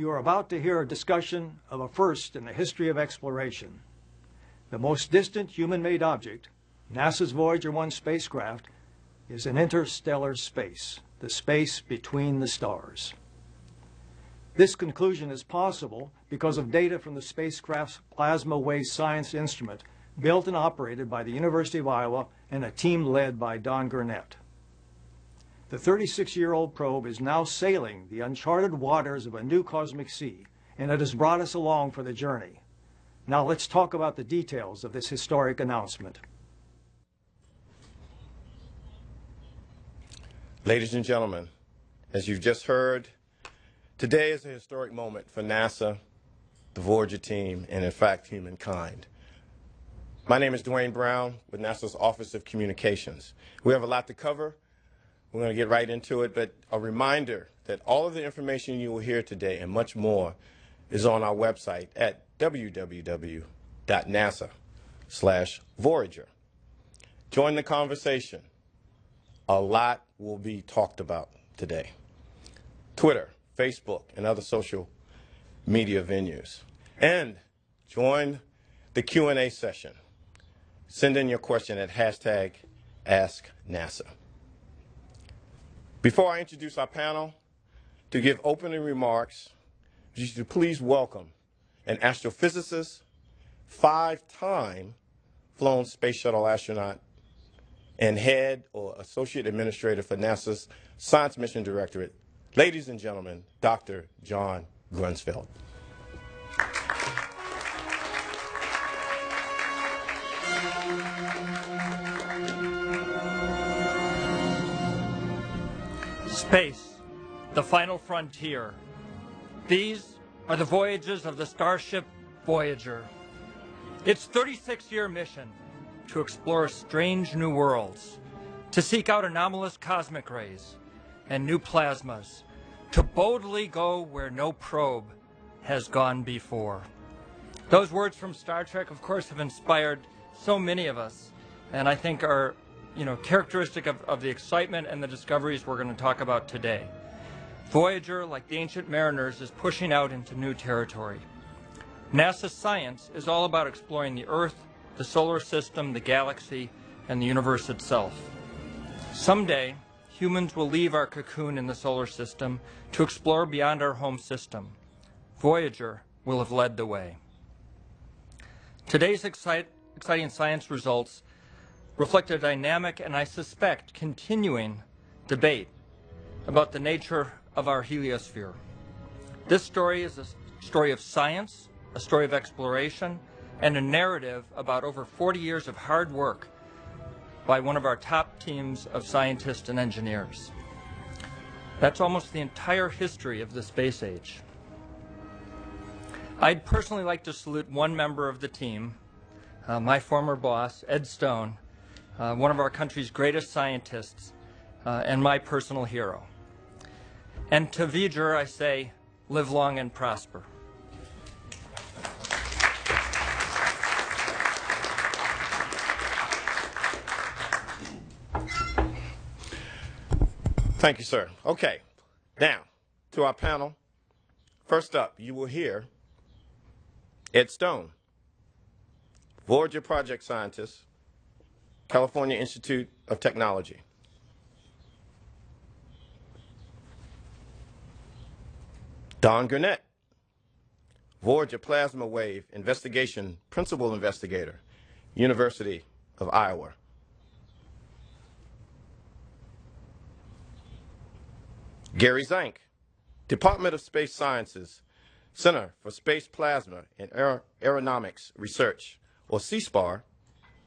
You are about to hear a discussion of a first in the history of exploration. The most distant human-made object, NASA's Voyager 1 spacecraft, is in interstellar space, the space between the stars. This conclusion is possible because of data from the spacecraft's plasma wave science instrument, built and operated by the University of Iowa and a team led by Don Gurnett. The 36-year-old probe is now sailing the uncharted waters of a new cosmic sea, and it has brought us along for the journey. Now let's talk about the details of this historic announcement. Ladies and gentlemen, as you've just heard, today is a historic moment for NASA, the Voyager team, and in fact, humankind. My name is Dwayne Brown with NASA's Office of Communications. We have a lot to cover. We're going to get right into it, but a reminder that all of the information you will hear today and much more is on our website at www.nasa/Voyager. Join the conversation. A lot will be talked about today. Twitter, Facebook, and other social media venues. And join the Q&A session. Send in your question at #AskNASA. Before I introduce our panel, to give opening remarks, would you please welcome an astrophysicist, 5-time flown space shuttle astronaut, and head or associate administrator for NASA's Science Mission Directorate, ladies and gentlemen, Dr. Don Gurnett. Space, the final frontier. These are the voyages of the starship Voyager. Its 36-year mission to explore strange new worlds, to seek out anomalous cosmic rays and new plasmas, to boldly go where no probe has gone before. Those words from Star Trek, of course, have inspired so many of us, and I think are characteristic of the excitement and the discoveries we're going to talk about today. Voyager, like the ancient mariners, is pushing out into new territory. NASA science is all about exploring the Earth, the solar system, the galaxy, and the universe itself. Someday, humans will leave our cocoon in the solar system to explore beyond our home system. Voyager will have led the way. Today's exciting science results reflect a dynamic and, I suspect, continuing debate about the nature of our heliosphere. This story is a story of science, a story of exploration, and a narrative about over 40 years of hard work by one of our top teams of scientists and engineers. That's almost the entire history of the space age. I'd personally like to salute one member of the team, my former boss, Ed Stone, one of our country's greatest scientists, and my personal hero. And to Voyager, I say, live long and prosper. Thank you, sir. Okay, now to our panel. First up, you will hear Ed Stone, Voyager project scientist, California Institute of Technology. Don Gurnett, Voyager plasma wave investigation principal investigator, University of Iowa. Gary Zank, Department of Space Sciences, Center for Space Plasma and Aeronautics Research, or CSPAR,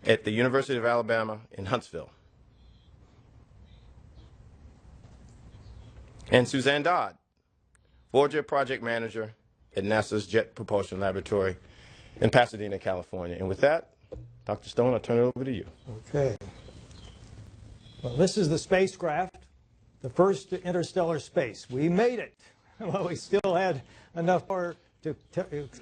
at the University of Alabama in Huntsville. And Suzanne Dodd, Voyager Project Manager at NASA's Jet Propulsion Laboratory in Pasadena, California. And with that, Dr. Stone, I'll turn it over to you. Okay. Well, this is the spacecraft, the first to interstellar space. We made it. Well, we still had enough power to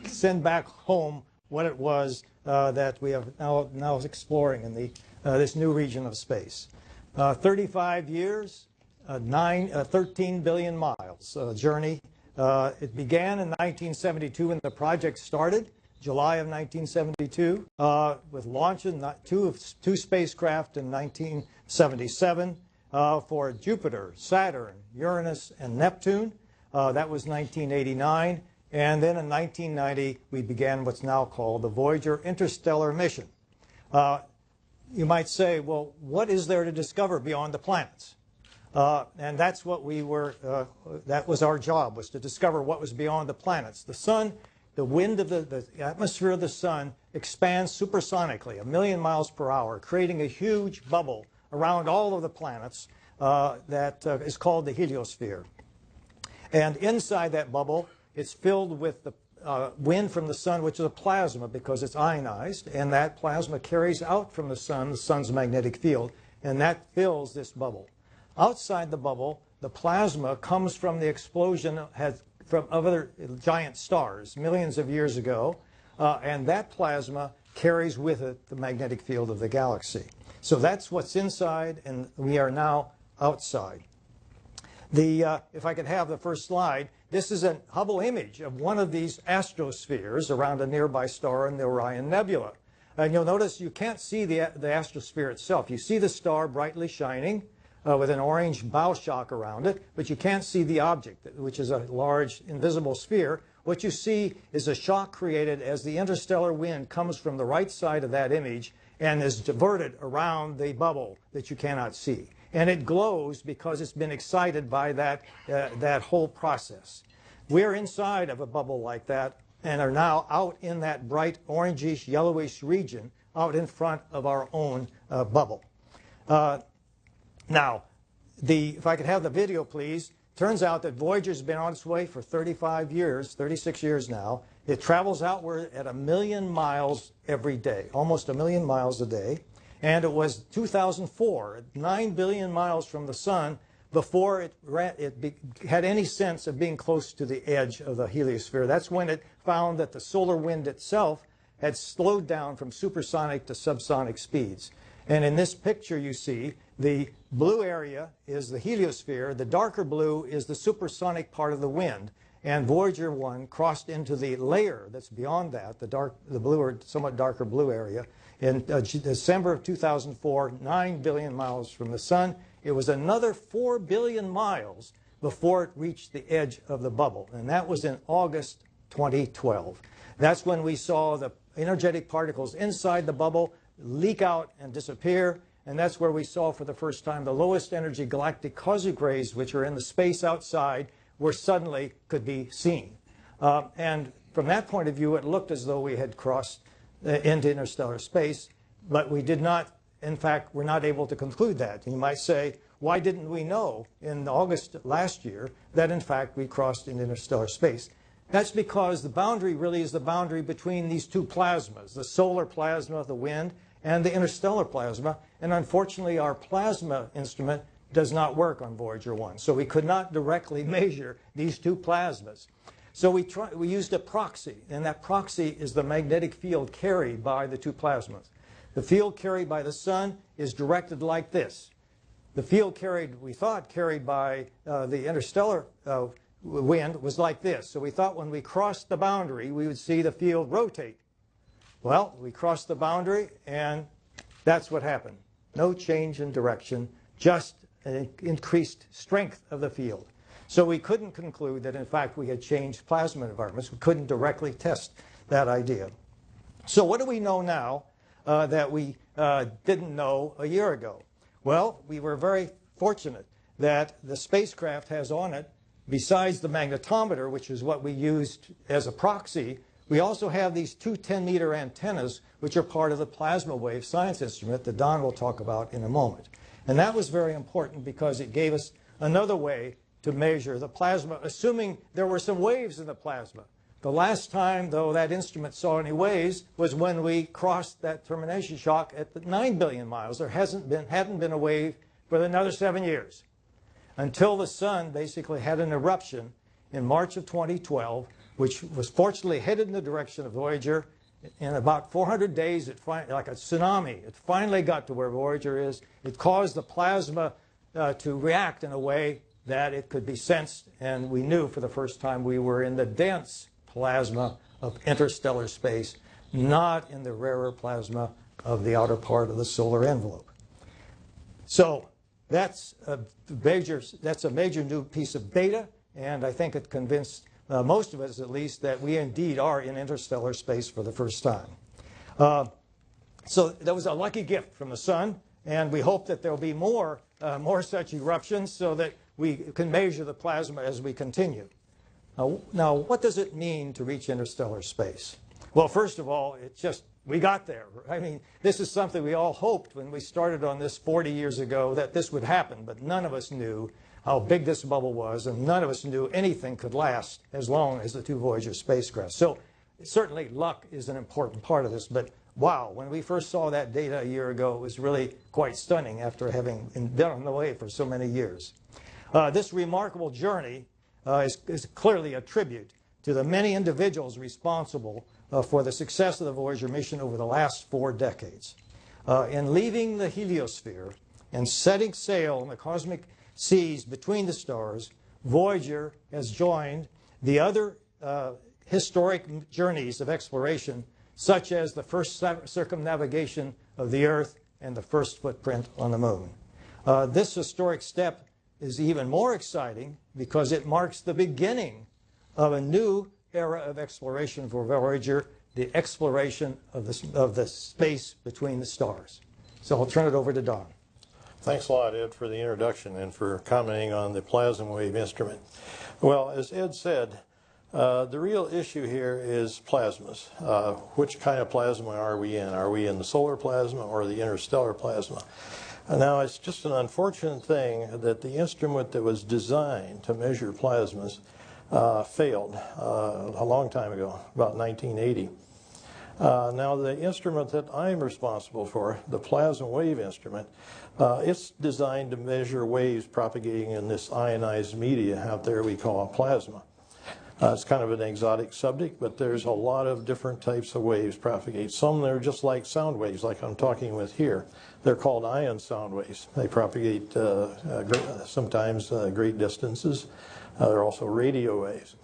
send back home what it was that we have now exploring in this new region of space. 35 years, 13 billion miles journey It began in 1972 when the project started, July of 1972, with launching two spacecraft in 1977 for Jupiter, Saturn, Uranus, and Neptune. That was 1989. And then in 1990, we began what's now called the Voyager Interstellar mission. You might say, well, what is there to discover beyond the planets? And that's what we were, that was our job, was to discover what was beyond the planets. The sun, the wind of the atmosphere of the sun expands supersonically, 1,000,000 miles per hour, creating a huge bubble around all of the planets that is called the heliosphere. And inside that bubble, it's filled with the wind from the sun, which is a plasma because it's ionized, and that plasma carries out from the sun's magnetic field, and that fills this bubble. Outside the bubble, the plasma comes from the explosion of other giant stars millions of years ago, and that plasma carries with it the magnetic field of the galaxy. So that's what's inside, and we are now outside. If I could have the first slide, this is a Hubble image of one of these astrospheres around a nearby star in the Orion Nebula. And you'll notice you can't see the astrosphere itself. You see the star brightly shining with an orange bow shock around it, but you can't see the object, which is a large invisible sphere. What you see is a shock created as the interstellar wind comes from the right side of that image and is diverted around the bubble that you cannot see. And it glows because it's been excited by that whole process. We're inside of a bubble like that and are now out in that bright orangish, yellowish region out in front of our own bubble. Now, if I could have the video, please. Turns out that Voyager's been on its way for 35 years, 36 years now. It travels outward at 1,000,000 miles every day, almost 1,000,000 miles a day. And it was 2004, 9 billion miles from the sun, before it had any sense of being close to the edge of the heliosphere. That's when it found that the solar wind itself had slowed down from supersonic to subsonic speeds. And in this picture you see, the blue area is the heliosphere, the darker blue is the supersonic part of the wind. And Voyager 1 crossed into the layer that's beyond that, the blue or somewhat darker blue area, in December of 2004, 9 billion miles from the sun. It was another 4 billion miles before it reached the edge of the bubble, and that was in August 2012. That's when we saw the energetic particles inside the bubble leak out and disappear, and that's where we saw for the first time the lowest energy galactic cosmic rays, which are in the space outside, where suddenly could be seen. And from that point of view, it looked as though we had crossed into interstellar space, but we did not, in fact, we're not able to conclude that. You might say, why didn't we know in August last year that, in fact, we crossed into interstellar space? That's because the boundary really is the boundary between these two plasmas, the solar plasma, the wind, and the interstellar plasma. And unfortunately, our plasma instrument does not work on Voyager 1. So we could not directly measure these two plasmas. So we used a proxy, and that proxy is the magnetic field carried by the two plasmas. The field carried by the sun is directed like this. The field we thought carried by the interstellar wind was like this. So we thought when we crossed the boundary, we would see the field rotate. Well, we crossed the boundary, and that's what happened. No change in direction, just an increased strength of the field. So we couldn't conclude that, in fact, we had changed plasma environments. We couldn't directly test that idea. So what do we know now that we didn't know a year ago? Well, we were very fortunate that the spacecraft has on it, besides the magnetometer, which is what we used as a proxy, we also have these two 10-meter antennas, which are part of the plasma wave science instrument that Don will talk about in a moment. And that was very important because it gave us another way to measure the plasma, assuming there were some waves in the plasma. The last time, though, that instrument saw any waves was when we crossed that termination shock at the 9 billion miles. There hadn't been a wave for another 7 years, until the sun basically had an eruption in March of 2012, which was fortunately headed in the direction of Voyager. In about 400 days, like a tsunami, it finally got to where Voyager is. It caused the plasma to react in a way that it could be sensed, and we knew for the first time we were in the dense plasma of interstellar space, not in the rarer plasma of the outer part of the solar envelope. So that's a major new piece of data, and I think it convinced most of us, at least, that we indeed are in interstellar space for the first time. So that was a lucky gift from the sun, and we hope that there will be more such eruptions so that we can measure the plasma as we continue. Now, what does it mean to reach interstellar space? Well, first of all, we got there. I mean, this is something we all hoped when we started on this 40 years ago that this would happen, but none of us knew how big this bubble was, and none of us knew anything could last as long as the two Voyager spacecraft. So certainly luck is an important part of this, but wow, when we first saw that data a year ago, it was really quite stunning after having been on the way for so many years. This remarkable journey is clearly a tribute to the many individuals responsible for the success of the Voyager mission over the last 4 decades. In leaving the heliosphere and setting sail in the cosmic seas between the stars, Voyager has joined the other historic journeys of exploration, such as the first circumnavigation of the Earth and the first footprint on the Moon. This historic step is even more exciting because it marks the beginning of a new era of exploration for Voyager, the exploration of the space between the stars. So I'll turn it over to Don. Thanks a lot, Ed, for the introduction and for commenting on the plasma wave instrument. Well, as Ed said, the real issue here is plasmas. Which kind of plasma are we in? Are we in the solar plasma or the interstellar plasma? Now, it's just an unfortunate thing that the instrument that was designed to measure plasmas failed a long time ago, about 1980. Now, the instrument that I'm responsible for, the plasma wave instrument, it's designed to measure waves propagating in this ionized media out there we call plasma. It's kind of an exotic subject, but there's a lot of different types of waves propagate. Some that are just like sound waves, like I'm talking with here. They're called ion sound waves. They propagate sometimes great distances. They're also radio waves.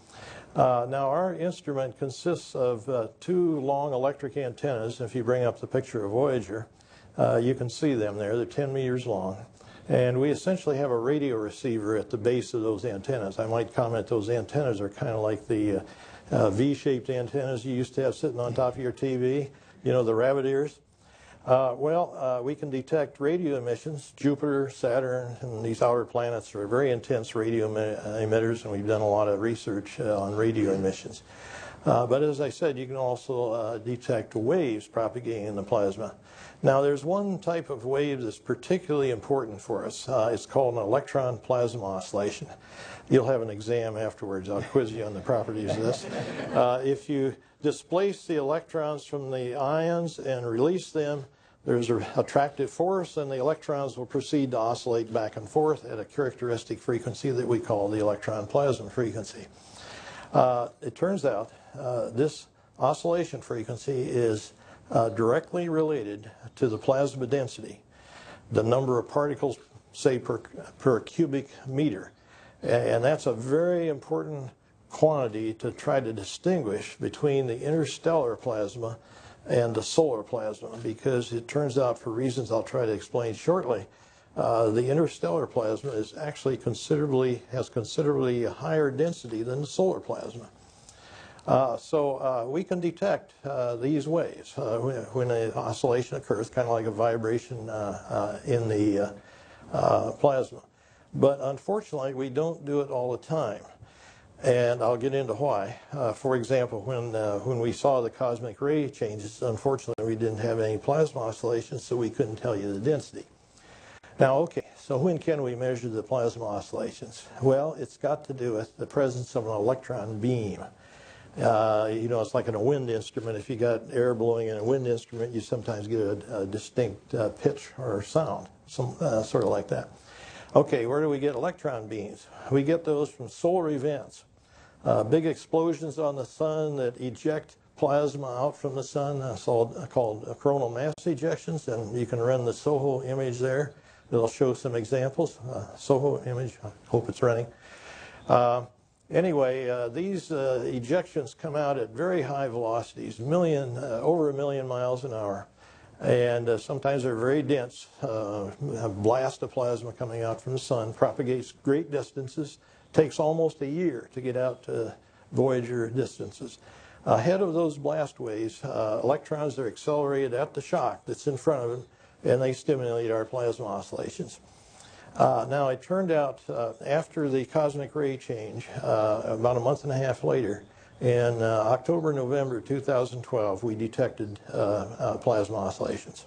Now, our instrument consists of 2 long electric antennas. If you bring up the picture of Voyager, you can see them there. They're 10 meters long. And we essentially have a radio receiver at the base of those antennas. I might comment those antennas are kind of like the V-shaped antennas you used to have sitting on top of your TV, you know, the rabbit ears. We can detect radio emissions. Jupiter, Saturn, and these outer planets are very intense radio emitters, and we've done a lot of research on radio emissions. But as I said, you can also detect waves propagating in the plasma. Now, there's one type of wave that's particularly important for us. It's called an electron plasma oscillation. You'll have an exam afterwards. I'll quiz you on the properties of this. If you displace the electrons from the ions and release them, there's an attractive force, and the electrons will proceed to oscillate back and forth at a characteristic frequency that we call the electron plasma frequency. It turns out this oscillation frequency is directly related to the plasma density, the number of particles, say, per cubic meter. And that's a very important quantity to try to distinguish between the interstellar plasma and the solar plasma, because it turns out, for reasons I'll try to explain shortly, the interstellar plasma is actually has considerably higher density than the solar plasma. So we can detect these waves when an oscillation occurs, kind of like a vibration in the plasma. But unfortunately, we don't do it all the time. And I'll get into why. For example, when we saw the cosmic ray changes, unfortunately, we didn't have any plasma oscillations, so we couldn't tell you the density. Now, okay, so when can we measure the plasma oscillations? Well, it's got to do with the presence of an electron beam. You know, it's like in a wind instrument. If you got air blowing in a wind instrument, you sometimes get a distinct pitch or sound, sort of like that. Okay, where do we get electron beams? We get those from solar events. Big explosions on the sun that eject plasma out from the sun, called coronal mass ejections, and you can run the SOHO image there. that'll show some examples. SOHO image, I hope it's running. Anyway, these ejections come out at very high velocities, over 1,000,000 miles an hour. And sometimes they're very dense. A blast of plasma coming out from the sun propagates great distances. Takes almost a year to get out to Voyager distances. Ahead of those blast waves, electrons are accelerated at the shock that's in front of them, and they stimulate our plasma oscillations. Now, it turned out after the cosmic ray change, about a month and a half later, in October, November 2012, we detected plasma oscillations.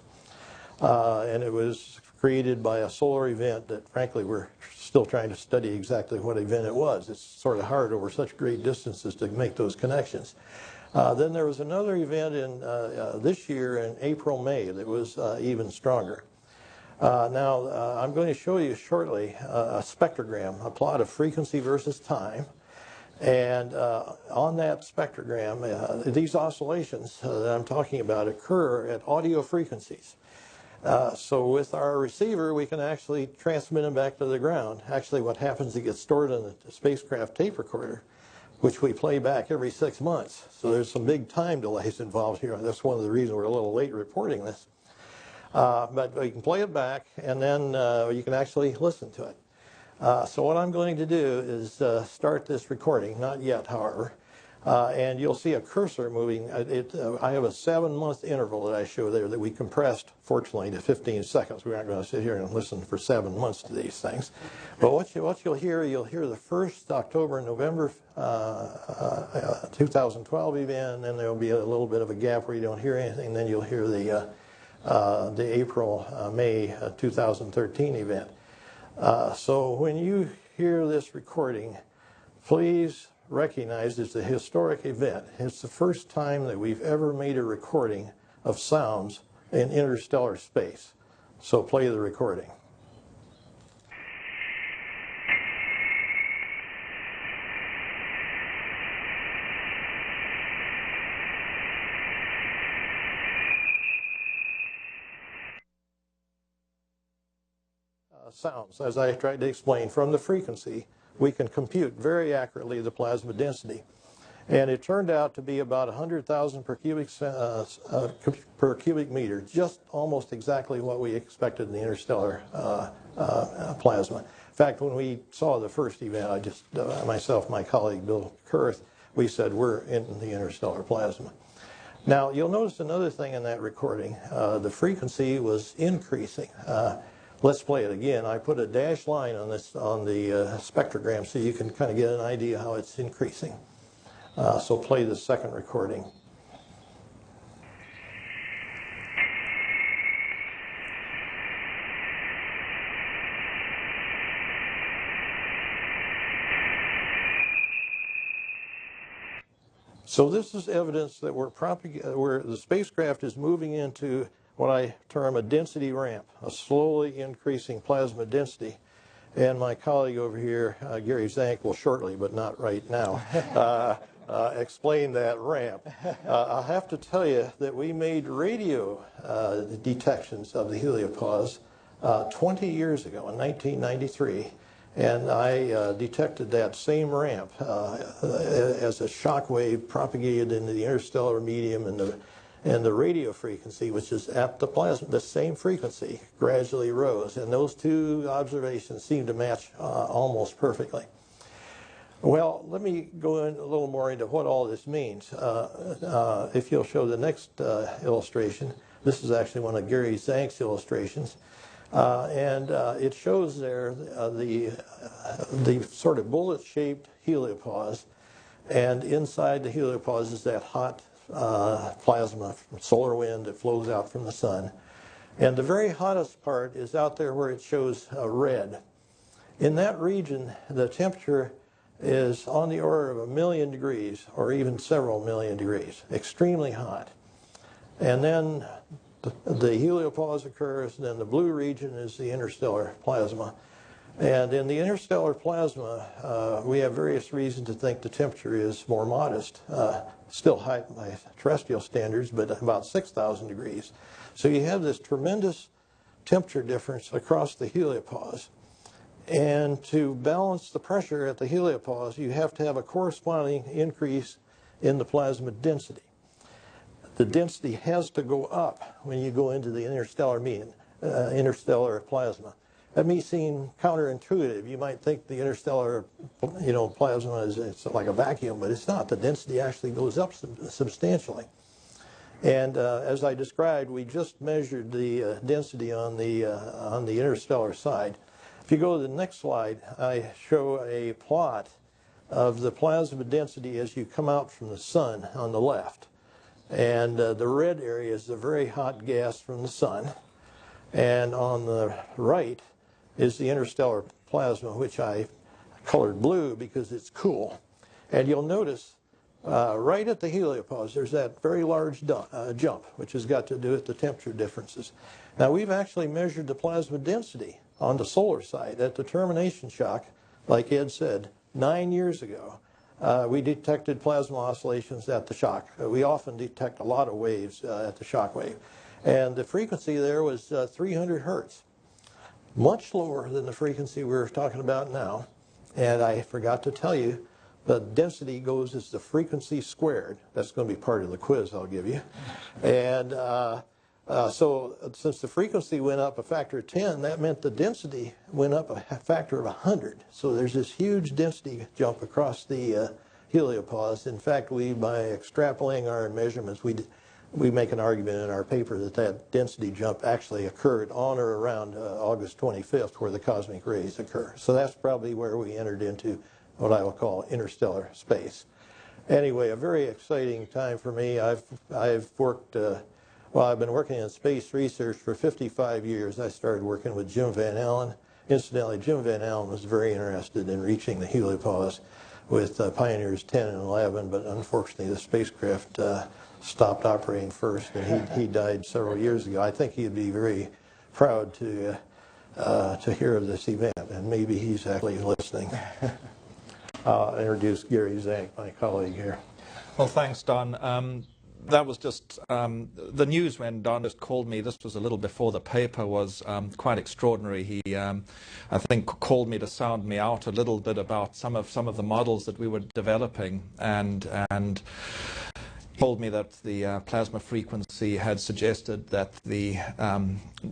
And it was created by a solar event that, frankly, we're still trying to study exactly what event it was. It's sort of hard over such great distances to make those connections. Then there was another event in this year in April, May that was even stronger. Now, I'm going to show you shortly a spectrogram, a plot of frequency versus time. And on that spectrogram, these oscillations that I'm talking about occur at audio frequencies. So with our receiver, we can actually transmit them back to the ground. Actually, what happens, it gets stored on the spacecraft tape recorder, which we play back every 6 months. So there's some big time delays involved here. That's one of the reasons we're a little late reporting this. But you can play it back, and then you can actually listen to it. So what I'm going to do is start this recording, not yet, however. And you'll see a cursor moving. I have a 7-month interval that I show there that we compressed, fortunately, to 15 seconds. We aren't going to sit here and listen for 7 months to these things. But what you'll hear the first October and November 2012 event, and then there'll be a little bit of a gap where you don't hear anything. Then you'll hear the April, May 2013 event. So when you hear this recording, please recognize it's a historic event. It's the first time that we've ever made a recording of sounds in interstellar space. So play the recording. Sounds, as I tried to explain, from the frequency, we can compute very accurately the plasma density. And it turned out to be about 100,000 per cubic meter, just almost exactly what we expected in the interstellar plasma. In fact, when we saw the first event, myself, my colleague Bill Kurth, we said we're in the interstellar plasma. Now, you'll notice another thing in that recording. The frequency was increasing. Let's play it again. I put a dashed line on the spectrogram so you can kind of get an idea how it's increasing. So play the second recording. So this is evidence that where the spacecraft is moving into what I term a density ramp, a slowly increasing plasma density. And my colleague over here, Gary Zank, will shortly, but not right now, explain that ramp. I have to tell you that we made radio detections of the heliopause 20 years ago, in 1993. And I detected that same ramp as a shock wave propagated into the interstellar medium and the radio frequency, which is at the plasma, the same frequency, gradually rose. And those two observations seem to match almost perfectly. Well, let me go in a little more into what all this means. If you'll show the next illustration, this is actually one of Gary Zank's illustrations. And it shows there the sort of bullet-shaped heliopause. And inside the heliopause is that hot plasma from solar wind that flows out from the sun. And the very hottest part is out there where it shows red. In that region, the temperature is on the order of 1,000,000 degrees, or even several million degrees, extremely hot. And then the heliopause occurs, and then the blue region is the interstellar plasma. And in the interstellar plasma, we have various reasons to think the temperature is more modest. Still high by terrestrial standards, but about 6,000 degrees. So you have this tremendous temperature difference across the heliopause. And to balance the pressure at the heliopause, you have to have a corresponding increase in the plasma density. The density has to go up when you go into the interstellar plasma. That may seem counterintuitive. You might think the interstellar, plasma it's like a vacuum, but it's not. The density actually goes up substantially. And as I described, we just measured the density on the interstellar side. If you go to the next slide, I show a plot of the plasma density as you come out from the sun on the left. And the red area is the very hot gas from the sun. And on the right is the interstellar plasma, which I colored blue because it's cool. And you'll notice right at the heliopause, there's that very large jump, which has got to do with the temperature differences. Now, we've actually measured the plasma density on the solar side at the termination shock, like Ed said, 9 years ago. We detected plasma oscillations at the shock. We often detect a lot of waves at the shock wave. And the frequency there was 300 hertz, much lower than the frequency we're talking about now. And I forgot to tell you, the density goes as the frequency squared. That's going to be part of the quiz I'll give you. And so since the frequency went up a factor of 10, that meant the density went up a factor of 100. So there's this huge density jump across the heliopause. In fact, by extrapolating our measurements, we make an argument in our paper that density jump actually occurred on or around August 25th, where the cosmic rays occur. So that's probably where we entered into what I will call interstellar space. Anyway, a very exciting time for me. I've worked, I've been working in space research for 55 years. I started working with Jim Van Allen. Incidentally, Jim Van Allen was very interested in reaching the heliopause with Pioneers 10 and 11, but unfortunately the spacecraft stopped operating first, and he died several years ago. I think he'd be very proud to hear of this event, and maybe he's actually listening. I'll introduce Gary Zank, my colleague here. Well, thanks, Don. That was just the news when Don just called me. This was a little before the paper was quite extraordinary. He, I think, called me to sound me out a little bit about some of the models that we were developing, and told me that the plasma frequency had suggested that the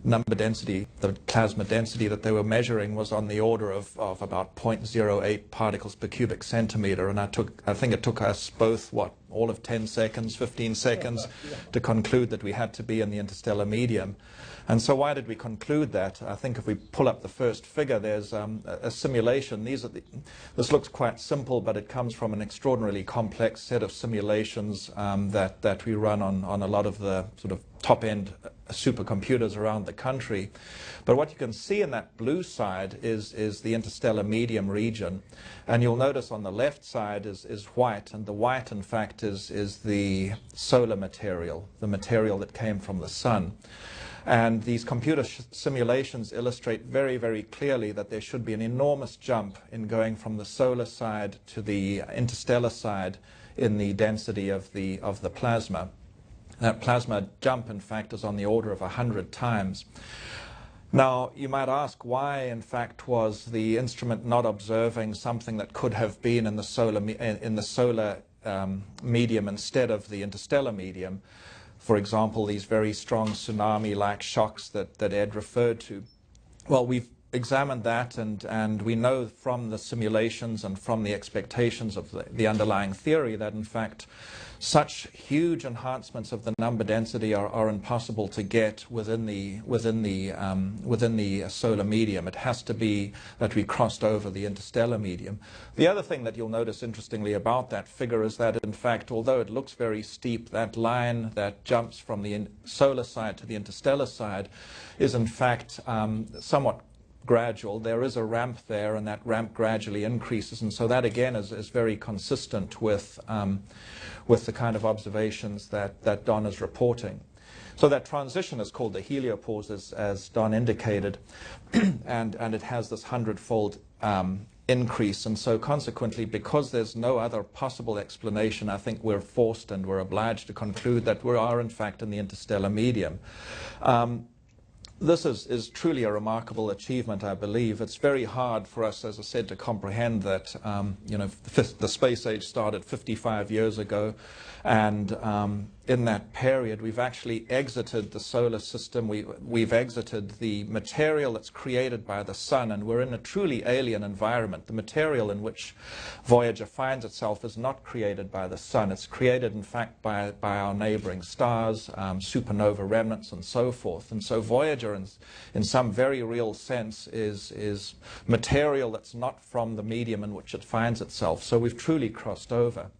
number density, the plasma density that they were measuring was on the order of about 0.08 particles per cubic centimeter. And I think it took us both, all of 10 seconds, 15 seconds to conclude that we had to be in the interstellar medium. And so why did we conclude that? I think if we pull up the first figure, there's a simulation. This looks quite simple, but it comes from an extraordinarily complex set of simulations that we run on a lot of the sort of top-end supercomputers around the country. But what you can see in that blue side is the interstellar medium region. And you'll notice on the left side is white, and the white, in fact, is the solar material, the material that came from the sun. And these computer simulations illustrate very, very clearly that there should be an enormous jump in going from the solar side to the interstellar side in the density of the plasma. That plasma jump, in fact, is on the order of 100 times. Now, you might ask why, in fact, was the instrument not observing something that could have been in the solar medium instead of the interstellar medium? For example, these very strong tsunami-like shocks that Ed referred to. Well, we've examined that, and we know from the simulations and from the expectations of the underlying theory that, in fact, such huge enhancements of the number density are impossible to get within the solar medium. It has to be that we crossed over the interstellar medium. The other thing that you'll notice interestingly about that figure is that, in fact, although it looks very steep, that line that jumps from the solar side to the interstellar side is, in fact, somewhat gradual. There is a ramp there, and that ramp gradually increases, and so that again is very consistent with the kind of observations that Don is reporting. So that transition is called the heliopause, as Don indicated, and it has this 100-fold increase, and so consequently, because there's no other possible explanation, I think we're forced and we're obliged to conclude that we are in fact in the interstellar medium. This is truly a remarkable achievement, I believe. It's very hard for us, as I said, to comprehend that, the space age started 55 years ago, and in that period we've actually exited the solar system, we've exited the material that's created by the sun, and we're in a truly alien environment. The material in which Voyager finds itself is not created by the sun. It's created, in fact, by our neighboring stars, supernova remnants, and so forth. And so Voyager, in some very real sense, is material that's not from the medium in which it finds itself. So we've truly crossed over.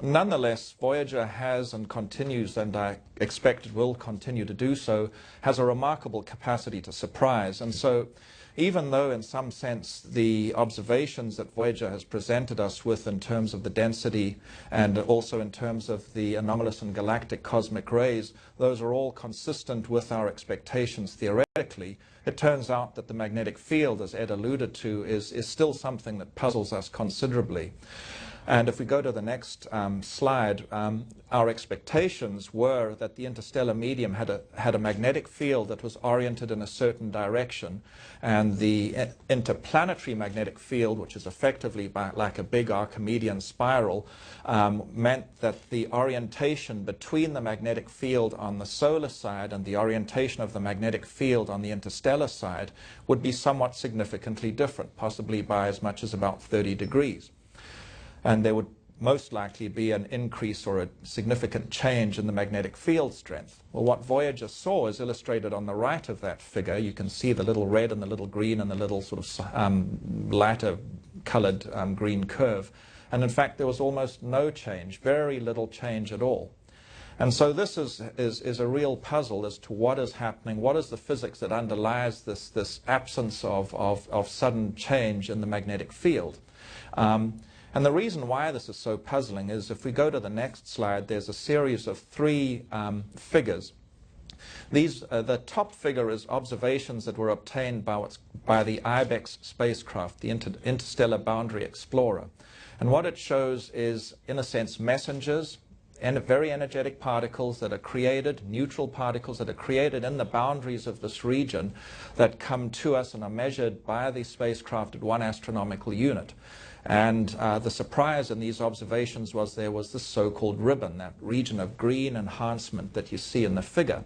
Nonetheless, Voyager has and continues, and I expect it will continue to do so, has a remarkable capacity to surprise. And so even though in some sense the observations that Voyager has presented us with in terms of the density and also in terms of the anomalous and galactic cosmic rays, those are all consistent with our expectations theoretically, it turns out that the magnetic field, as Ed alluded to, is still something that puzzles us considerably. And if we go to the next slide, our expectations were that the interstellar medium had a magnetic field that was oriented in a certain direction, and the interplanetary magnetic field, which is effectively like a big Archimedean spiral, meant that the orientation between the magnetic field on the solar side and the orientation of the magnetic field on the interstellar side would be somewhat significantly different, possibly by as much as about 30 degrees. And there would most likely be an increase or a significant change in the magnetic field strength. Well, what Voyager saw is illustrated on the right of that figure. You can see the little red and the little green and the little sort of lighter colored green curve. And in fact, there was almost no change, very little change at all. And so this is a real puzzle as to what is happening, what is the physics that underlies this absence of sudden change in the magnetic field. And the reason why this is so puzzling is, if we go to the next slide, there's a series of three figures. The top figure is observations that were obtained by the IBEX spacecraft, the Interstellar Boundary Explorer. And what it shows is, in a sense, messengers, and very energetic particles that are created, neutral particles that are created in the boundaries of this region, that come to us and are measured by the spacecraft at 1 astronomical unit. And the surprise in these observations was there was this so-called ribbon, that region of green enhancement that you see in the figure.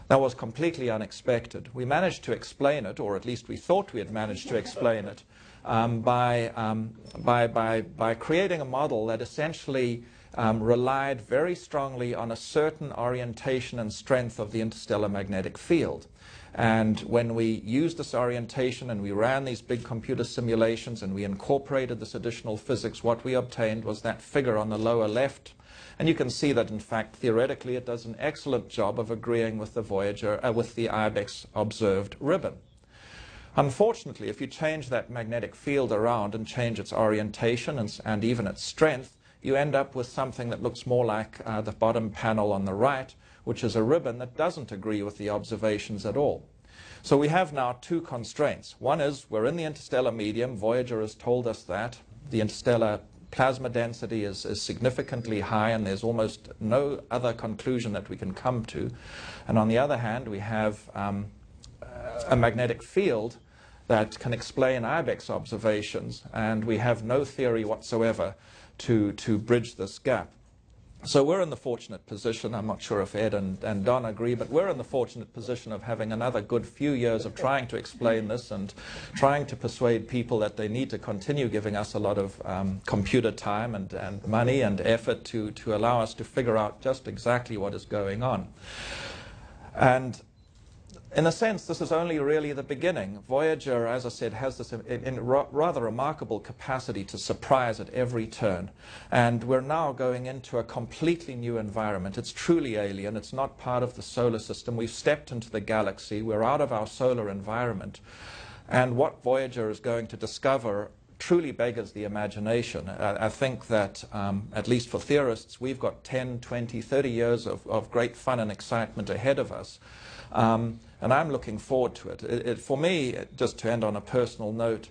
That was completely unexpected. We managed to explain it, or at least we thought we had managed to explain it, by creating a model that essentially relied very strongly on a certain orientation and strength of the interstellar magnetic field. And when we used this orientation and we ran these big computer simulations and we incorporated this additional physics, what we obtained was that figure on the lower left. And you can see that, in fact, theoretically, it does an excellent job of agreeing with the Voyager, with the IBEX observed ribbon. Unfortunately, if you change that magnetic field around and change its orientation and even its strength, you end up with something that looks more like the bottom panel on the right, which is a ribbon that doesn't agree with the observations at all. So we have now two constraints. One is, we're in the interstellar medium. Voyager has told us that. The interstellar plasma density is significantly high, and there's almost no other conclusion that we can come to. And on the other hand, we have a magnetic field that can explain IBEX observations, and we have no theory whatsoever to bridge this gap. So we're in the fortunate position, I'm not sure if Ed and Don agree, but we're in the fortunate position of having another good few years of trying to explain this and trying to persuade people that they need to continue giving us a lot of computer time and money and effort to allow us to figure out just exactly what is going on. And in a sense, this is only really the beginning. Voyager, as I said, has this rather remarkable capacity to surprise at every turn. And we're now going into a completely new environment. It's truly alien. It's not part of the solar system. We've stepped into the galaxy. We're out of our solar environment. And what Voyager is going to discover truly beggars the imagination. I think that, at least for theorists, we've got 10, 20, 30 years of great fun and excitement ahead of us. And I'm looking forward to it. For me, just to end on a personal note,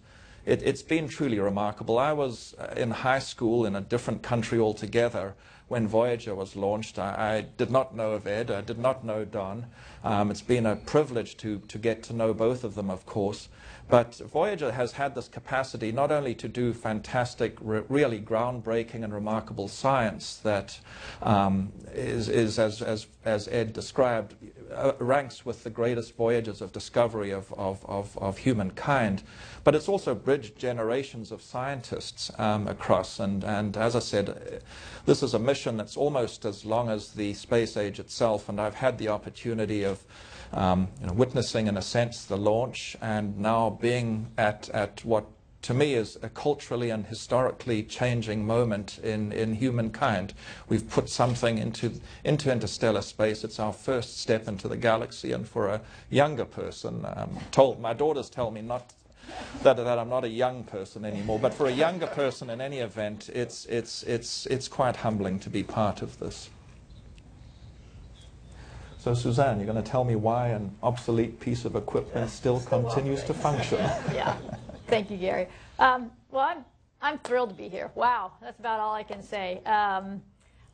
it's been truly remarkable. I was in high school in a different country altogether when Voyager was launched. I did not know of Ed, I did not know Don. It's been a privilege to get to know both of them, of course. But Voyager has had this capacity not only to do fantastic, really groundbreaking and remarkable science that is as Ed described, ranks with the greatest voyages of discovery of humankind, but it's also bridged generations of scientists across. And as I said, this is a mission that's almost as long as the space age itself, and I've had the opportunity of witnessing, in a sense, the launch, and now being at what to me is a culturally and historically changing moment in humankind. We've put something into interstellar space. It's our first step into the galaxy, and for a younger person, my daughters tell me not that I'm not a young person anymore, but for a younger person in any event, it's quite humbling to be part of this. So Suzanne, you're going to tell me why an obsolete piece of equipment still continues to function. Yeah, thank you, Gary. Well, I'm thrilled to be here. Wow, that's about all I can say.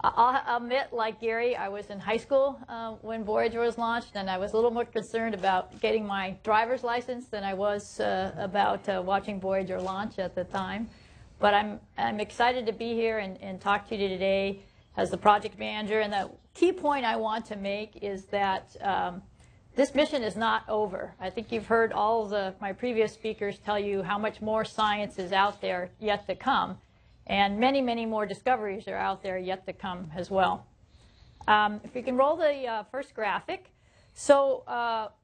I'll admit, like Gary, I was in high school when Voyager was launched, and I was a little more concerned about getting my driver's license than I was about watching Voyager launch at the time. But I'm excited to be here and talk to you today as the project manager. And the key point I want to make is that this mission is not over. I think you've heard all of my previous speakers tell you how much more science is out there yet to come. And many, many more discoveries are out there yet to come as well. If we can roll the first graphic. So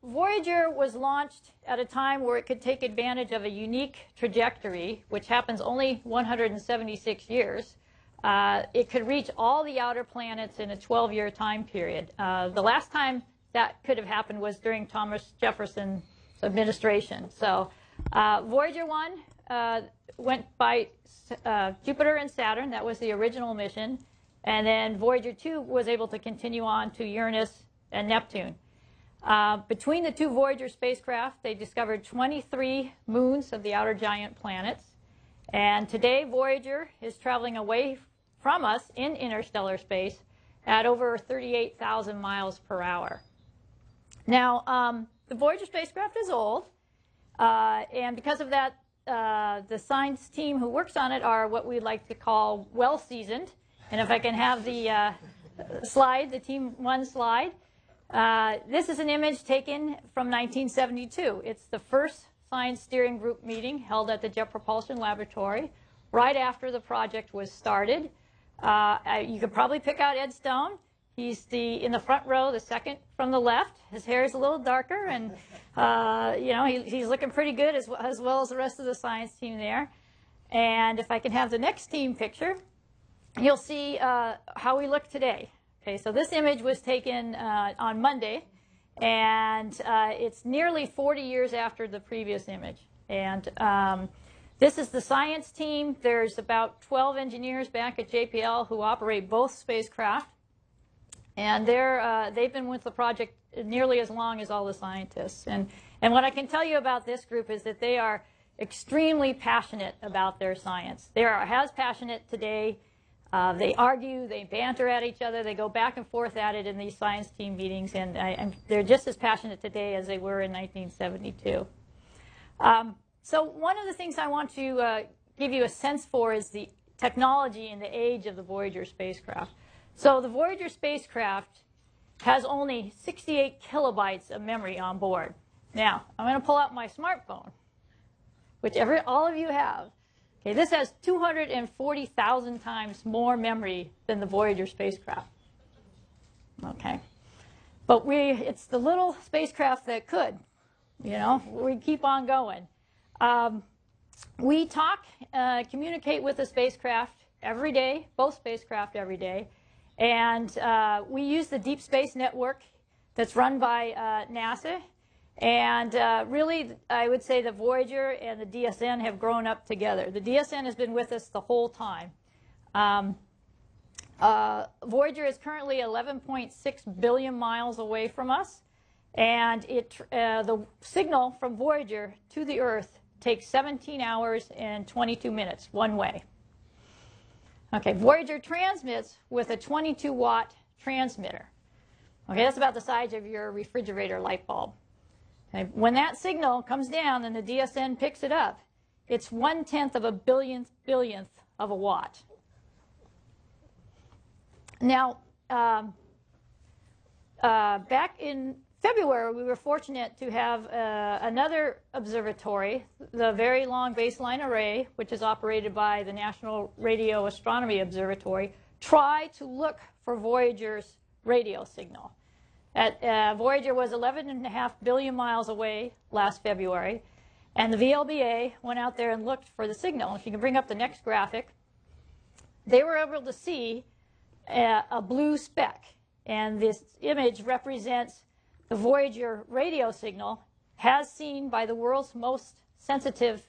Voyager was launched at a time where it could take advantage of a unique trajectory, which happens only 176 years. It could reach all the outer planets in a 12-year time period. The last time that could have happened was during Thomas Jefferson's administration. So Voyager 1 went by Jupiter and Saturn. That was the original mission. And then Voyager 2 was able to continue on to Uranus and Neptune. Between the two Voyager spacecraft, they discovered 23 moons of the outer giant planets. And today, Voyager is traveling away from us in interstellar space at over 38,000 miles per hour. Now, the Voyager spacecraft is old, and because of that, the science team who works on it are what we like to call well-seasoned. And if I can have the slide, the Team 1 slide. This is an image taken from 1972. It's the first Science Steering Group meeting held at the Jet Propulsion Laboratory right after the project was started. You could probably pick out Ed Stone. He's in the front row, the second from the left. His hair is a little darker, and he's looking pretty good as well as the rest of the science team there. And if I can have the next team picture, you'll see how we look today. Okay, so this image was taken on Monday, and it's nearly 40 years after the previous image. And this is the science team. There's about 12 engineers back at JPL who operate both spacecraft. And they've been with the project nearly as long as all the scientists. And what I can tell you about this group is that they are extremely passionate about their science. They are as passionate today. They argue, they banter at each other, they go back and forth at it in these science team meetings, and they're just as passionate today as they were in 1972. So one of the things I want to give you a sense for is the technology and the age of the Voyager spacecraft. So the Voyager spacecraft has only 68 kilobytes of memory on board. Now, I'm going to pull out my smartphone, which all of you have. Okay, this has 240,000 times more memory than the Voyager spacecraft. Okay, but it's the little spacecraft that could, we keep on going. We communicate with the spacecraft every day, both spacecraft every day, and we use the Deep Space Network that's run by NASA. And really, I would say the Voyager and the DSN have grown up together. The DSN has been with us the whole time. Voyager is currently 11.6 billion miles away from us. And the signal from Voyager to the Earth takes 17 hours and 22 minutes one way. Okay, Voyager transmits with a 22-watt transmitter. Okay, that's about the size of your refrigerator light bulb. Okay, when that signal comes down and the DSN picks it up, it's 1/10 of a billionth of a watt. Now, back in February, we were fortunate to have another observatory, the Very Long Baseline Array, which is operated by the National Radio Astronomy Observatory, try to look for Voyager's radio signal. Voyager was 11.5 billion miles away last February, and the VLBA went out there and looked for the signal. If you can bring up the next graphic, they were able to see a blue speck, and this image represents the Voyager radio signal as seen by the world's most sensitive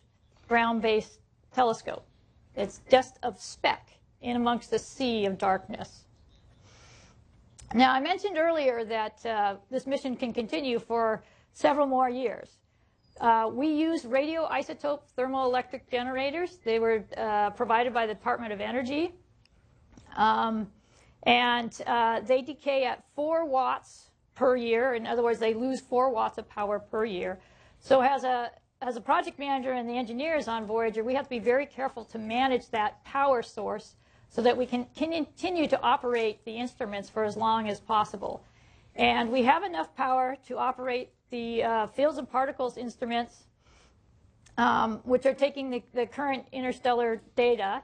ground-based telescope. It's just a speck in amongst the sea of darkness. Now, I mentioned earlier that this mission can continue for several more years. We use radioisotope thermoelectric generators. They were provided by the Department of Energy. They decay at 4 watts per year. In other words, they lose 4 watts of power per year. So as a project manager and the engineers on Voyager, we have to be very careful to manage that power source so that we can continue to operate the instruments for as long as possible. And we have enough power to operate the fields and particles instruments, which are taking the current interstellar data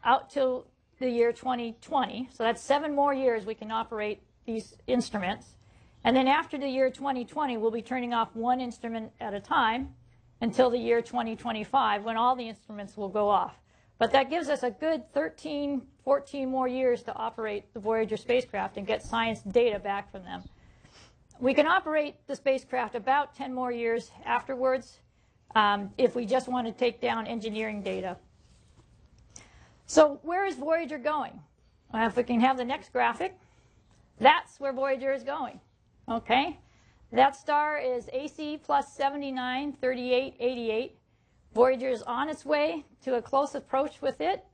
out to the year 2020. So that's 7 more years we can operate these instruments. And then after the year 2020, we'll be turning off 1 instrument at a time until the year 2025, when all the instruments will go off. But that gives us a good 13, 14 more years to operate the Voyager spacecraft and get science data back from them. We can operate the spacecraft about 10 more years afterwards if we just want to take down engineering data. So where is Voyager going? Well, if we can have the next graphic, that's where Voyager is going. Okay, that star is AC plus 79, 38, 88. Voyager is on its way to a close approach with it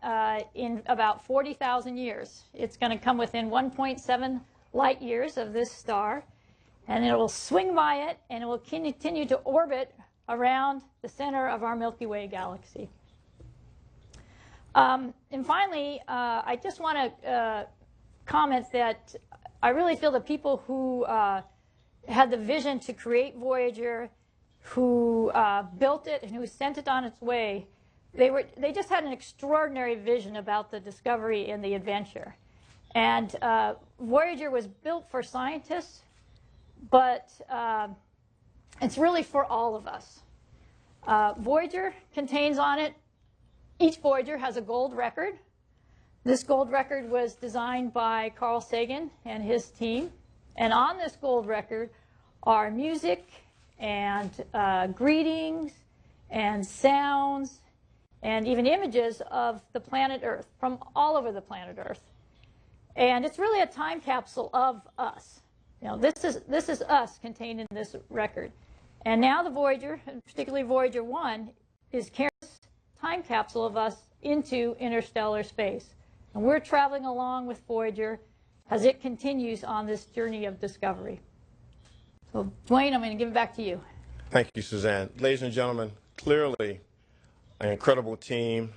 in about 40,000 years. It's going to come within 1.7 light years of this star, and it will swing by it, and it will continue to orbit around the center of our Milky Way galaxy. And finally, I just want to comment that I really feel the people who had the vision to create Voyager, who built it and who sent it on its way, they just had an extraordinary vision about the discovery and the adventure. And Voyager was built for scientists, but it's really for all of us. Voyager contains on it, each Voyager has a gold record. This gold record was designed by Carl Sagan and his team. And on this gold record are music and greetings and sounds and even images of the planet Earth from all over the planet Earth. And it's really a time capsule of us. You know, this is us contained in this record. And now the Voyager, and particularly Voyager 1, is carrying this time capsule of us into interstellar space. And we're traveling along with Voyager as it continues on this journey of discovery. So, Dwayne, I'm going to give it back to you. Thank you, Suzanne. Ladies and gentlemen, clearly an incredible team,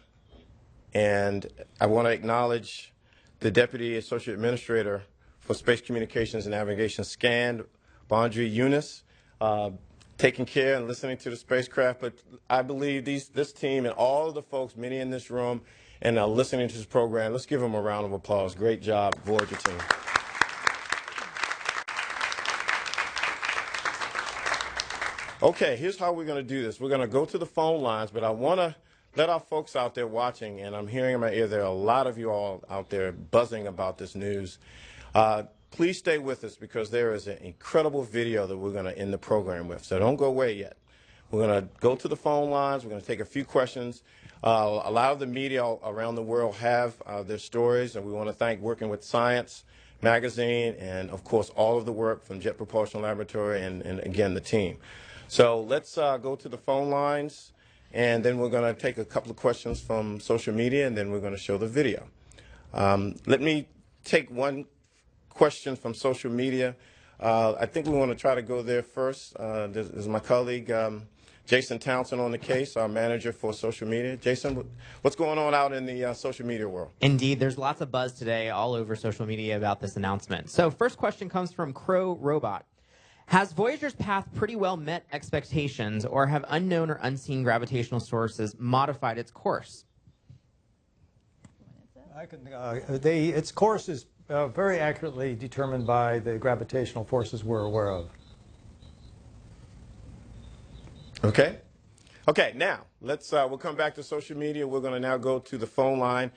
and I want to acknowledge the Deputy Associate Administrator for Space Communications and Navigation, SCAN, Bandri Yunus, taking care and listening to the spacecraft. But I believe this team and all of the folks, many in this room, and listening to this program, let's give them a round of applause. Great job, Voyager team. Okay, here's how we're going to do this. We're going to go to the phone lines, but I want to let our folks out there watching, and I'm hearing in my ear there are a lot of you all out there buzzing about this news. Please stay with us because there is an incredible video that we're going to end the program with, so don't go away yet. We're going to go to the phone lines. We're going to take a few questions. A lot of the media around the world have their stories, and we want to thank Working with Science magazine and, of course, all of the work from Jet Propulsion Laboratory and again, the team. So let's go to the phone lines, and then we're going to take a couple of questions from social media, and then we're going to show the video. Let me take one question from social media. I think we want to try to go there first. This is my colleague, Jason Townsend, on the case, our manager for social media. Jason, what's going on out in the social media world? Indeed, there's lots of buzz today all over social media about this announcement. So first question comes from Crow Robot. Has Voyager's path pretty well met expectations, or have unknown or unseen gravitational sources modified its course? Its course is very accurately determined by the gravitational forces we're aware of. Okay. Okay, now, we'll come back to social media. We're going to now go to the phone line.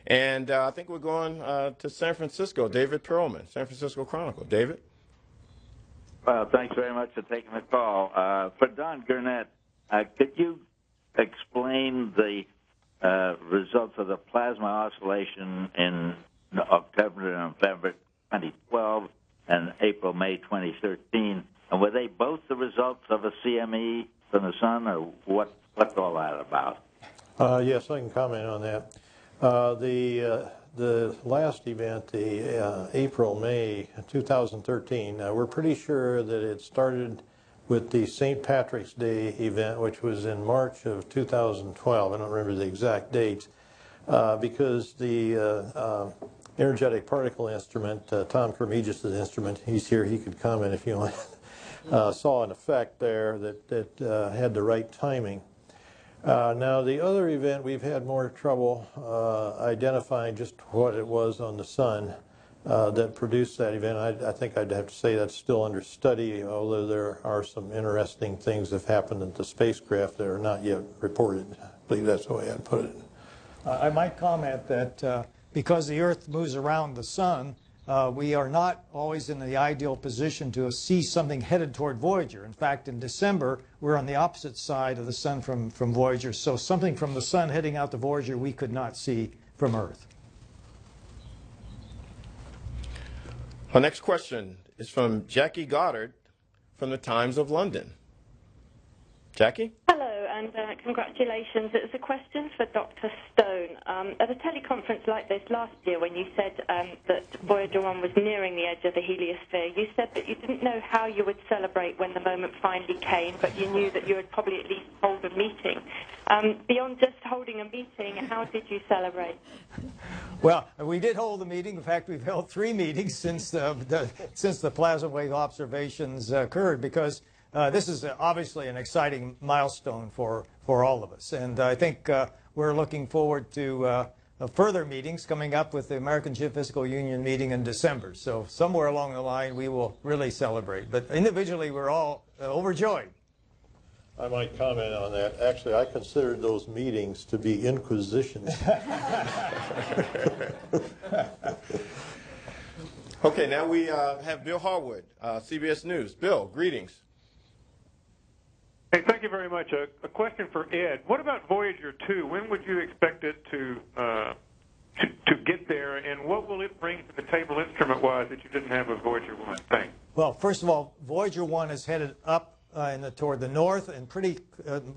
And I think we're going to San Francisco. David Perlman, San Francisco Chronicle. David? Well, thanks very much for taking the call. For Don Gurnett, could you explain the results of the plasma oscillation in October and November 2012 and April-May 2013? And were they both the results of a CME from the sun, or what's all that about? Yes, I can comment on that. The last event, the April-May 2013, we're pretty sure that it started with the St. Patrick's Day event, which was in March of 2012. I don't remember the exact dates, because the energetic particle instrument, Tom Kermegis' instrument, he's here, he could comment if you want, saw an effect there that had the right timing. Now, the other event, we've had more trouble identifying just what it was on the sun that produced that event. I think I'd have to say that's still under study, although there are some interesting things that have happened at the spacecraft that are not yet reported. I believe that's the way I'd put it. I might comment that because the Earth moves around the sun, we are not always in the ideal position to see something headed toward Voyager. In fact, in December, we're on the opposite side of the sun from Voyager, so something from the sun heading out to Voyager we could not see from Earth. Our next question is from Jackie Goddard from the Times of London. Jackie? Hello, and congratulations. It's a question for Dr. Stone. At a teleconference like this last year, when you said that Voyager 1 was nearing the edge of the heliosphere, you said that you didn't know how you would celebrate when the moment finally came, but you knew that you would probably at least hold a meeting. Beyond just holding a meeting, how did you celebrate? Well, we did hold a meeting. In fact, we've held 3 meetings since the plasma wave observations occurred, because this is obviously an exciting milestone for all of us. And I think we're looking forward to further meetings coming up with the American Geophysical Union meeting in December. So somewhere along the line, we will really celebrate. But individually, we're all overjoyed. I might comment on that. Actually, I considered those meetings to be inquisitions. Okay, now we have Bill Harwood, CBS News. Bill, greetings. Hey, thank you very much. A question for Ed. What about Voyager 2? When would you expect it to get there, and what will it bring to the table instrument-wise that you didn't have with Voyager 1? Thanks. Well, first of all, Voyager 1 is headed up toward the north and pretty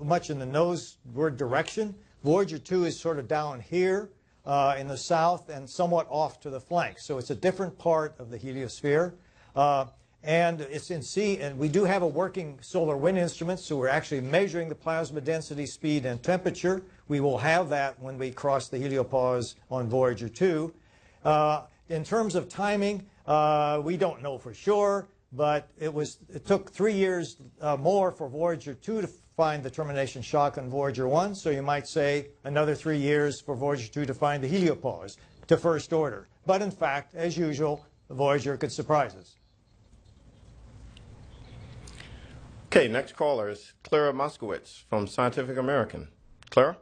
much in the noseward direction. Voyager 2 is sort of down here in the south and somewhat off to the flank. So it's a different part of the heliosphere. And it's in sea, and we do have a working solar wind instrument, so we're actually measuring the plasma density, speed, and temperature. We will have that when we cross the heliopause on Voyager 2. In terms of timing, we don't know for sure, but it took 3 years more for Voyager 2 to find the termination shock on Voyager 1, so you might say another 3 years for Voyager 2 to find the heliopause to first order. But in fact, as usual, Voyager could surprise us. Okay, next caller is Clara Moskowitz from Scientific American. Clara?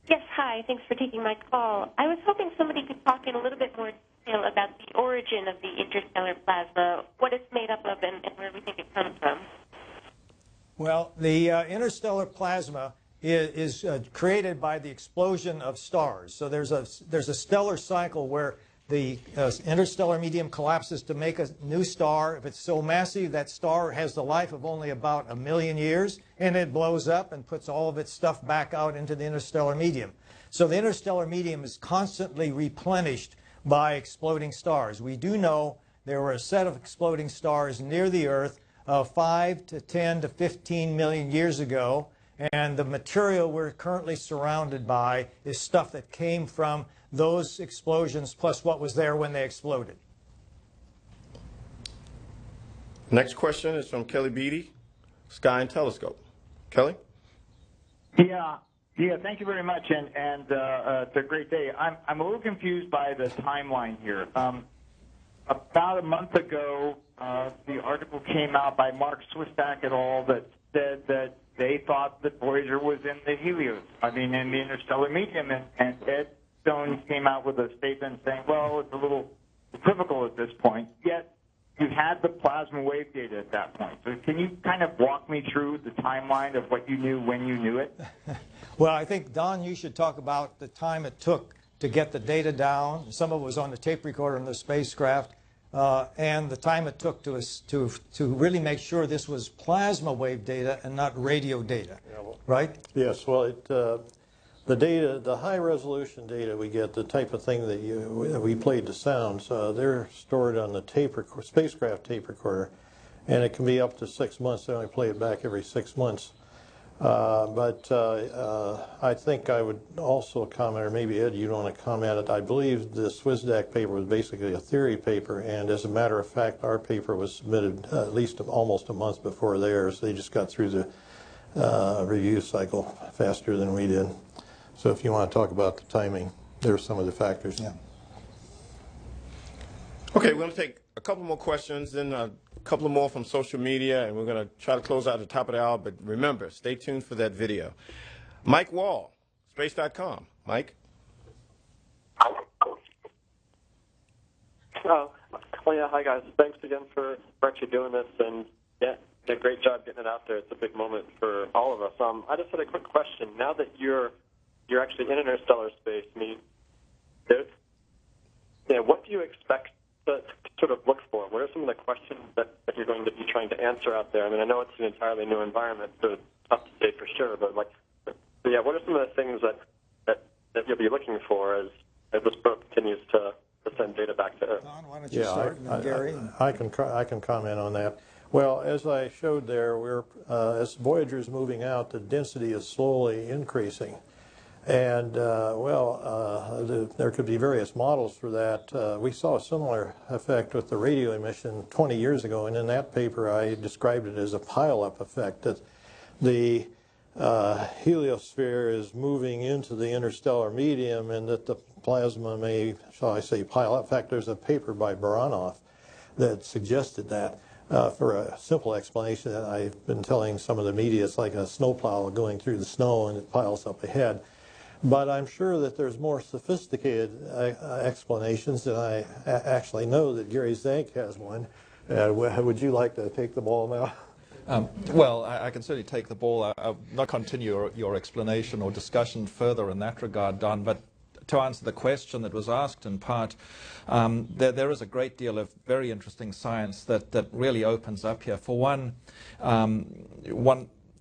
Yes, hi. Thanks for taking my call. I was hoping somebody could talk in a little bit more detail about the origin of the interstellar plasma, what it's made up of, and where we think it comes from. Well, the interstellar plasma is created by the explosion of stars. So there's a stellar cycle where the interstellar medium collapses to make a new star. If it's so massive, that star has the life of only about 1 million years, and it blows up and puts all of its stuff back out into the interstellar medium. So the interstellar medium is constantly replenished by exploding stars. We do know there were a set of exploding stars near the Earth 5 to 10 to 15 million years ago, and the material we're currently surrounded by is stuff that came from those explosions plus what was there when they exploded. Next question is from Kelly Beatty, Sky and Telescope. Kelly? Yeah, thank you very much, and it's a great day. I'm a little confused by the timeline here. About a month ago, the article came out by Mark Swistak et al. That said that they thought that Voyager was in the interstellar medium, and Ed Stone came out with a statement saying, well, it's a little equivocal at this point, yet you had the plasma wave data at that point. So can you kind of walk me through the timeline of what you knew when you knew it? Well, I think, Don, you should talk about the time it took to get the data down. Some of it was on the tape recorder in the spacecraft, and the time it took to really make sure this was plasma wave data and not radio data, right? Yes, well, the data, the high-resolution data we get, the type of thing that we played the sounds, they're stored on the spacecraft tape recorder, and it can be up to 6 months. They only play it back every 6 months. But I think I would also comment, or maybe Ed, you want to comment it. I believe the Swisdak paper was basically a theory paper, and as a matter of fact, our paper was submitted at least almost a month before theirs. They just got through the review cycle faster than we did. So if you want to talk about the timing, there are some of the factors. Yeah. Okay, we're going to take a couple more questions, then a couple more from social media, and we're going to try to close out at the top of the hour. But remember, stay tuned for that video. Mike Wall, space.com. Mike? Oh, yeah, hi, guys. Thanks again for actually doing this. And, yeah, did a great job getting it out there. It's a big moment for all of us. I just had a quick question. Now that you're actually in interstellar space, what do you expect to sort of look for? What are some of the questions that you're going to be trying to answer out there? I mean, I know it's an entirely new environment, so it's tough to say for sure, but what are some of the things that you'll be looking for as this probe continues to send data back to Earth? Don, why don't you start, and then Gary? I can comment on that. Well, as I showed there, as Voyager is moving out, the density is slowly increasing. And, there could be various models for that. We saw a similar effect with the radio emission 20 years ago, and in that paper I described it as a pile-up effect, that the heliosphere is moving into the interstellar medium and that the plasma may, shall I say, pile up. In fact, there's a paper by Baranov that suggested that. For a simple explanation that I've been telling some of the media, it's like a snowplow going through the snow and it piles up ahead. But I'm sure that there's more sophisticated explanations, and I actually know that Gary Zank has one. Would you like to take the ball now? Well, I can certainly take the ball. I'll not continue your explanation or discussion further in that regard, Don, but to answer the question that was asked in part, there is a great deal of very interesting science that really opens up here. For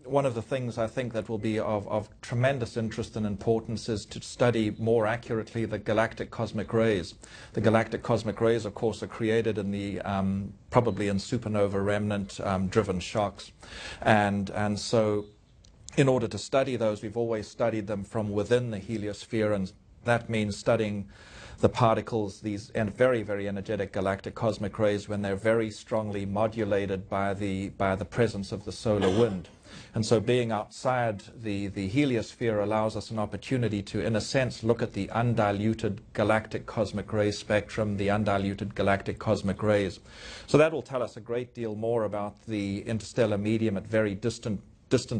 one of the things I think that will be of tremendous interest and importance is to study more accurately the galactic cosmic rays. The galactic cosmic rays, of course, are created in the probably in supernova remnant driven shocks, and so in order to study those, we've always studied them from within the heliosphere, and that means studying the particles, these and very, very energetic galactic cosmic rays, when they're very strongly modulated by the presence of the solar wind. And so being outside the heliosphere allows us an opportunity to, in a sense, look at the undiluted galactic cosmic ray spectrum, the undiluted galactic cosmic rays. So that will tell us a great deal more about the interstellar medium at very distant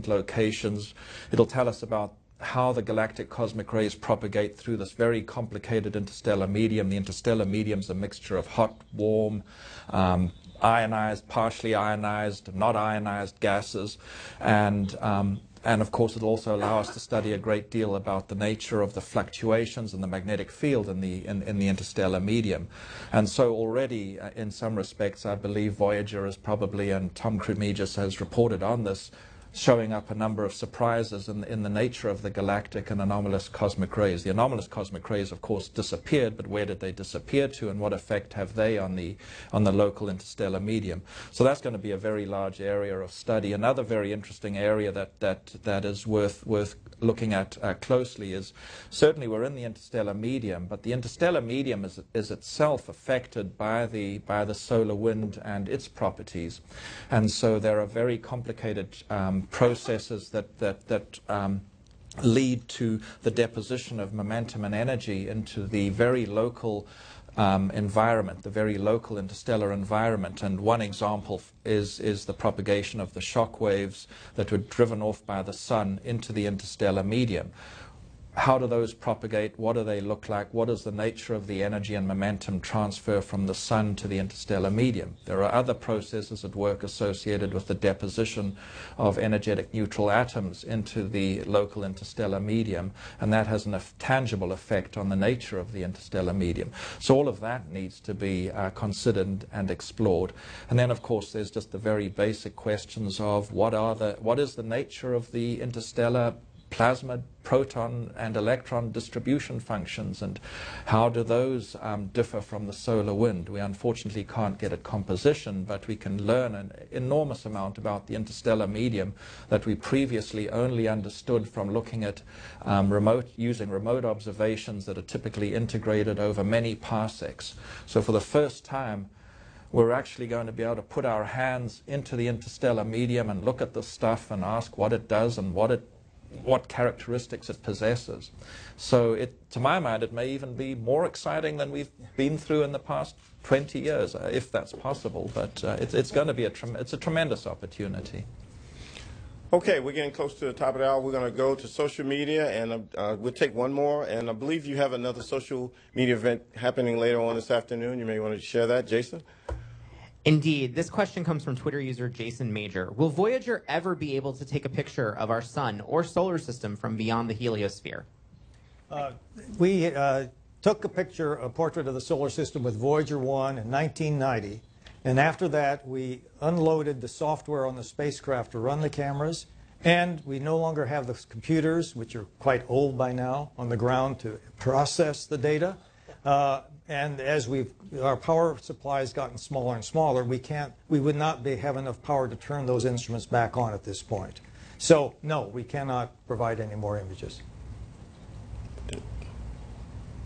locations. It'll tell us about how the galactic cosmic rays propagate through this very complicated interstellar medium. The interstellar medium is a mixture of hot, warm, ionized, partially ionized, not ionized gases, and And of course, it'll also allow us to study a great deal about the nature of the fluctuations in the magnetic field in the interstellar medium. And so already, in some respects, I believe Voyager is probably, and Tom Kremegis has reported on this, showing up a number of surprises in the nature of the galactic and anomalous cosmic rays. The anomalous cosmic rays, of course, disappeared, but where did they disappear to, and what effect have they on the local interstellar medium? So that's going to be a very large area of study. Another very interesting area that is worth looking at closely is, certainly we're in the interstellar medium, but the interstellar medium is itself affected by the solar wind and its properties. And so there are very complicated processes that lead to the deposition of momentum and energy into the very local environment, the very local interstellar environment. And one example is the propagation of the shock waves that were driven off by the sun into the interstellar medium. How do those propagate? What do they look like? What is the nature of the energy and momentum transfer from the sun to the interstellar medium? There are other processes at work associated with the deposition of energetic neutral atoms into the local interstellar medium, and that has a tangible effect on the nature of the interstellar medium. So all of that needs to be considered and explored. And then, of course, there's just the very basic questions of what is the nature of the interstellar plasma, proton, and electron distribution functions, and how do those differ from the solar wind? We unfortunately can't get at composition, but we can learn an enormous amount about the interstellar medium that we previously only understood from looking at using remote observations that are typically integrated over many parsecs. So for the first time, we're actually going to be able to put our hands into the interstellar medium and look at the stuff and ask what it does and what characteristics it possesses. So to my mind, it may even be more exciting than we've been through in the past 20 years, if that's possible. But it's going to be a tremendous opportunity. Okay, we're getting close to the top of the hour. We're going to go to social media, and we'll take one more. And I believe you have another social media event happening later on this afternoon. You may want to share that, Jason. Indeed. This question comes from Twitter user Jason Major. Will Voyager ever be able to take a picture of our sun or solar system from beyond the heliosphere? We took a portrait of the solar system with Voyager 1 in 1990, and after that we unloaded the software on the spacecraft to run the cameras, and we no longer have the computers, which are quite old by now, on the ground to process the data. And as our power supply has gotten smaller and smaller, we would not have enough power to turn those instruments back on at this point. So no, we cannot provide any more images.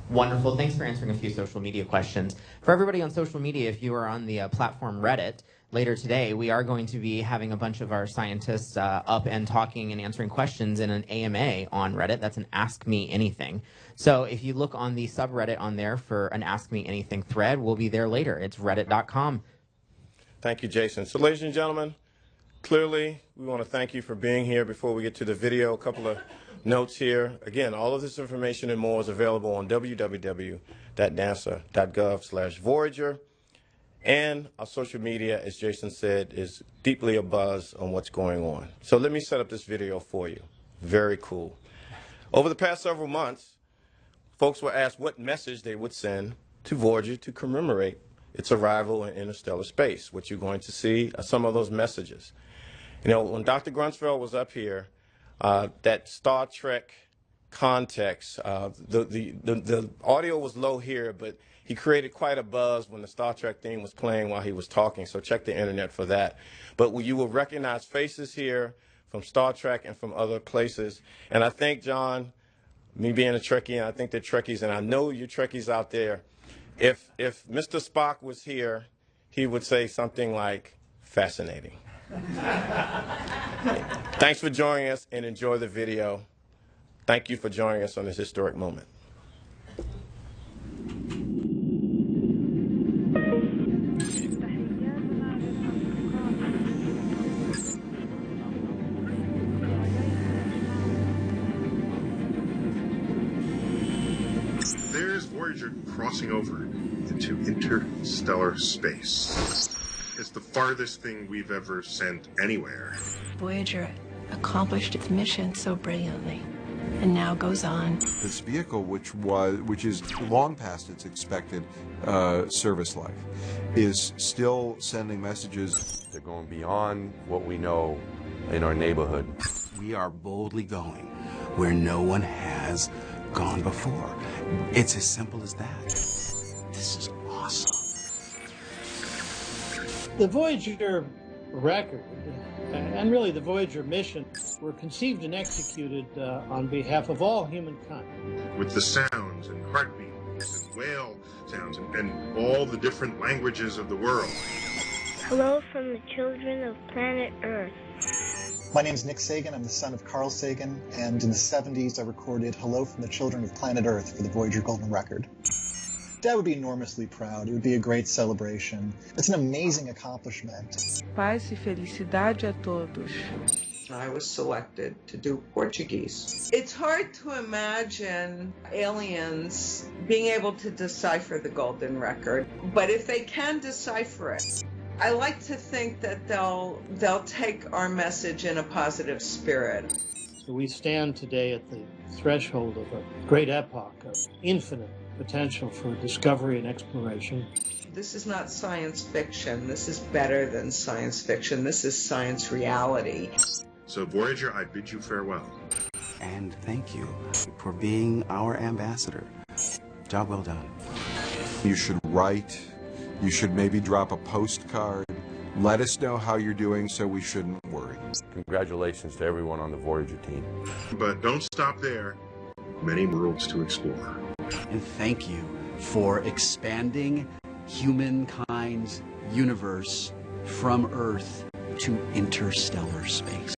Wonderful. Thanks for answering a few social media questions. For everybody on social media, if you are on the platform Reddit, later today we are going to be having a bunch of our scientists up and talking and answering questions in an AMA on Reddit. That's an Ask Me Anything. So if you look on the subreddit on there for an Ask Me Anything thread, we'll be there later. It's reddit.com. Thank you, Jason. So ladies and gentlemen, clearly we want to thank you for being here. Before we get to the video, a couple of notes here. Again, all of this information and more is available on www.nasa.gov/Voyager. And our social media, as Jason said, is deeply abuzz on what's going on. So let me set up this video for you. Very cool. Over the past several months, folks were asked what message they would send to Voyager to commemorate its arrival in interstellar space. What you're going to see are some of those messages. You know, when Dr. Grunsfeld was up here, that Star Trek context, the audio was low here, but he created quite a buzz when the Star Trek theme was playing while he was talking, so check the internet for that. But you will recognize faces here from Star Trek and from other places. And I think, John, me being a Trekkie, and I think they're Trekkies, and I know you Trekkies out there, if Mr. Spock was here, he would say something like, fascinating. Thanks for joining us, and enjoy the video. Thank you for joining us on this historic moment. There's Voyager crossing over into interstellar space. It's the farthest thing we've ever sent anywhere. Voyager accomplished its mission so brilliantly, and now goes on. This vehicle, which is long past its expected service life, is still sending messages. They're going beyond what we know in our neighborhood. We are boldly going where no one has gone before. It's as simple as that. This is awesome. The Voyager record, and really the Voyager mission, were conceived and executed on behalf of all humankind. With the sounds and heartbeats and whale sounds and all the different languages of the world. Hello from the children of planet Earth. My name is Nick Sagan. I'm the son of Carl Sagan, and in the 70s I recorded Hello from the Children of Planet Earth for the Voyager Golden Record. Dad would be enormously proud. It would be a great celebration. It's an amazing accomplishment. Paz e felicidade a todos. I was selected to do Portuguese. It's hard to imagine aliens being able to decipher the Golden Record, but if they can decipher it, I like to think that they'll take our message in a positive spirit. We stand today at the threshold of a great epoch of infinite potential for discovery and exploration. This is not science fiction. This is better than science fiction. This is science reality. So Voyager, I bid you farewell. And thank you for being our ambassador. Job well done. You should write. You should maybe drop a postcard. Let us know how you're doing so we shouldn't worry. Congratulations to everyone on the Voyager team. But don't stop there. Many worlds to explore. And thank you for expanding humankind's universe from Earth to interstellar space.